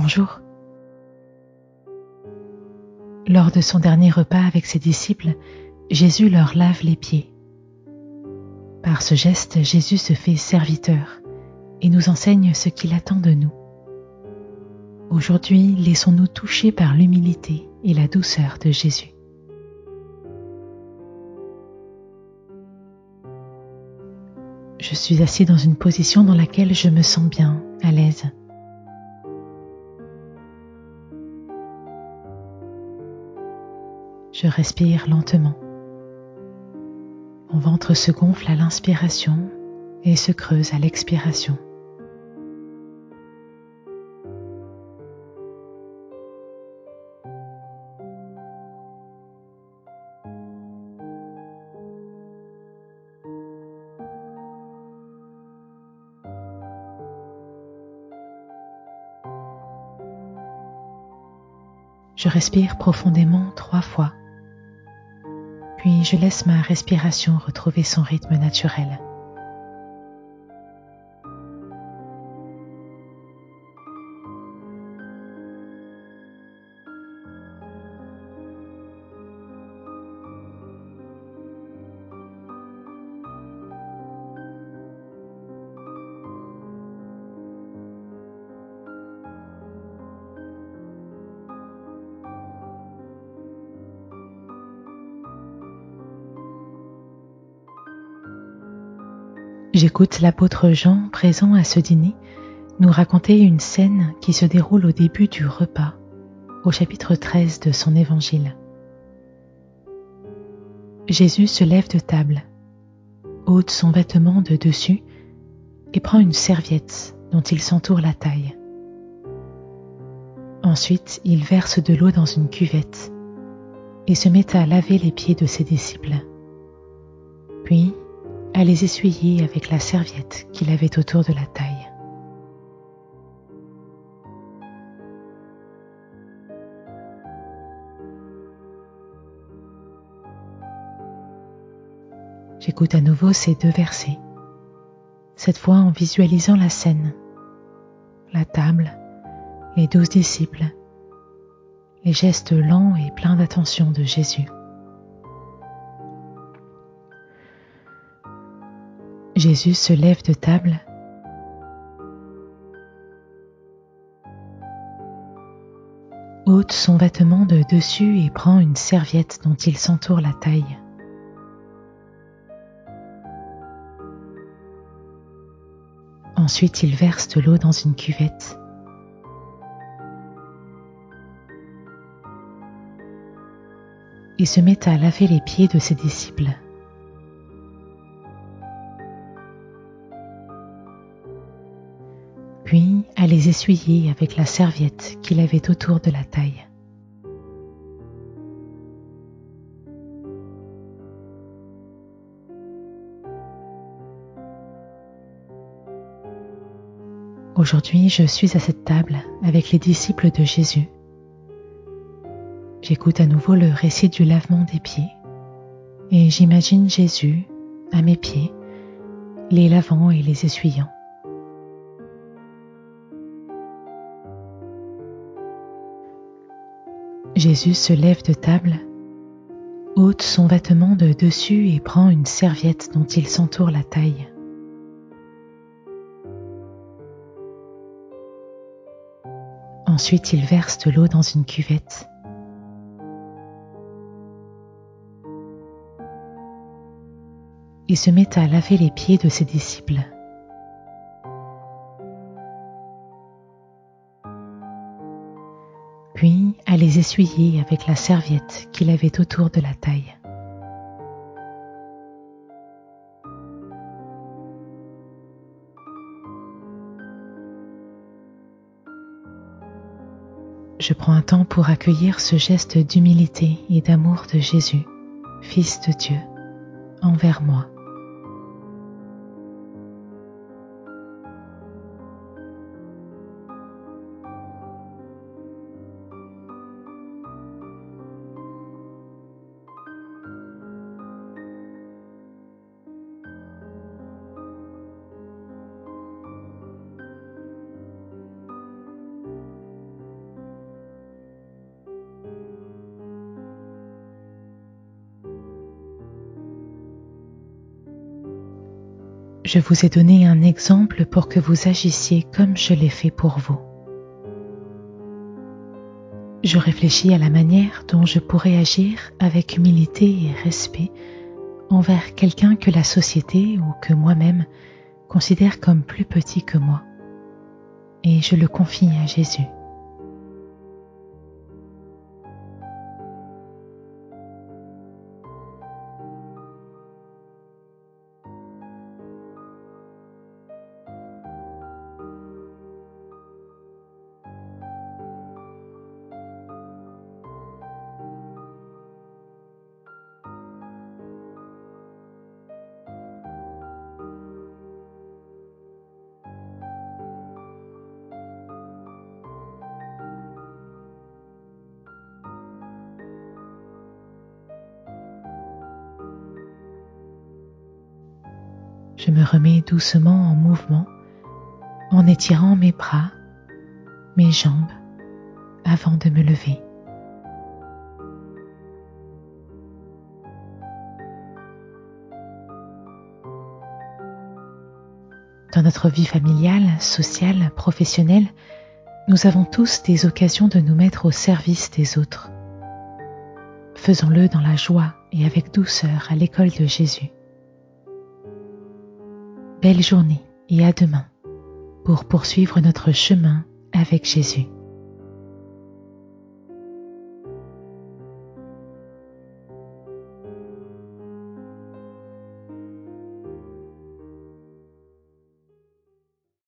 Bonjour. Lors de son dernier repas avec ses disciples, Jésus leur lave les pieds. Par ce geste, Jésus se fait serviteur et nous enseigne ce qu'il attend de nous. Aujourd'hui, laissons-nous toucher par l'humilité et la douceur de Jésus. Je suis assis dans une position dans laquelle je me sens bien, à l'aise. Je respire lentement. Mon ventre se gonfle à l'inspiration et se creuse à l'expiration. Je respire profondément 3 fois, puis je laisse ma respiration retrouver son rythme naturel. J'écoute l'apôtre Jean, présent à ce dîner, nous raconter une scène qui se déroule au début du repas, au chapitre 13 de son évangile. Jésus se lève de table, ôte son vêtement de dessus et prend une serviette dont il s'entoure la taille. Ensuite, il verse de l'eau dans une cuvette et se met à laver les pieds de ses disciples. Puis, à les essuyer avec la serviette qu'il avait autour de la taille. J'écoute à nouveau ces 2 versets, cette fois en visualisant la scène, la table, les 12 disciples, les gestes lents et pleins d'attention de Jésus. Jésus se lève de table, ôte son vêtement de dessus et prend une serviette dont il s'entoure la taille. Ensuite, il verse de l'eau dans une cuvette. Et se met à laver les pieds de ses disciples. Puis à les essuyer avec la serviette qu'il avait autour de la taille. Aujourd'hui, je suis à cette table avec les disciples de Jésus. J'écoute à nouveau le récit du lavement des pieds et j'imagine Jésus à mes pieds, les lavant et les essuyant. Jésus se lève de table, ôte son vêtement de dessus et prend une serviette dont il s'entoure la taille. Ensuite, il verse de l'eau dans une cuvette. Et se met à laver les pieds de ses disciples. Puis à les essuyer avec la serviette qu'il avait autour de la taille. Je prends un temps pour accueillir ce geste d'humilité et d'amour de Jésus, Fils de Dieu, envers moi. Je vous ai donné un exemple pour que vous agissiez comme je l'ai fait pour vous. Je réfléchis à la manière dont je pourrais agir avec humilité et respect envers quelqu'un que la société ou que moi-même considère comme plus petit que moi. Et je le confie à Jésus. Je me remets doucement en mouvement en étirant mes bras, mes jambes, avant de me lever. Dans notre vie familiale, sociale, professionnelle, nous avons tous des occasions de nous mettre au service des autres. Faisons-le dans la joie et avec douceur à l'école de Jésus. Belle journée et à demain pour poursuivre notre chemin avec Jésus.